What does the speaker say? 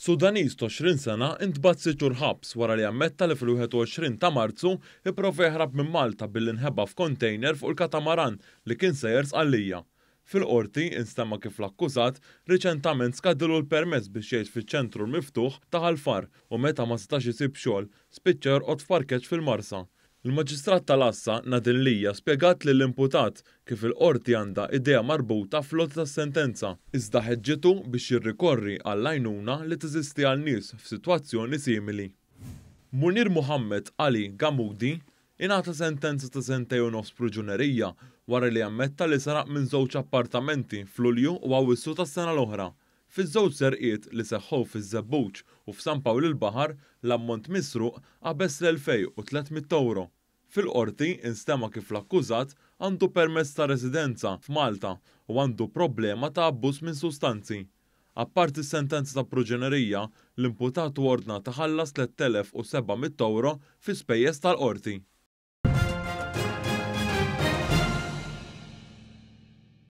Sudaniż ta' 20 sena intbat 6 xhur ħabs wara li ammetta li fil-21 ta' Marzu ipprova jaħrab minn Malta billi nħebba f'container fuq il-katamaran li kien sejjer sqallija. Fil-qorti instemma kif l-akkużat riċentament skadilu l-permess biex jgħix fiċ-ċentru l-miftuħ ta' Ħalfar u meta ma setax isib xogħol spiċċa jorqod f'parkeġġ fil-Marsa. Il-Maġistrat tal-Assa Nadin Lija spjegat li l-imputat kif il-qorti għandha idea marbuta fl-lot tas-sentenza, iżda ħeġġitu biex jirrikorri għall-għajnuna li teżisti għal nies f'sitwazzjoni simili. Munir Muhammad Ali Gamudi ingħata sentenza ta' 2 nofs priġunerija wara li ammetta li saraq minn żewġ appartamenti f'Lulju u Awwissu tas-sena l-oħra. Fiż-żewġ serqiet li seħħu fiż-Żebbuġ u f'San Pawl il-Baħar l-ammont misruq qabeż l-€2,300. Fil-qorti instema kif l-akkużat għandu permess ta' residenza f'Malta u għandu problema ta' abbuż minn sustanzi. Apparti s-sentenza ta' priġunerija, l-imputat ordna taħallas €3,700 fi spejjeż tal-qorti.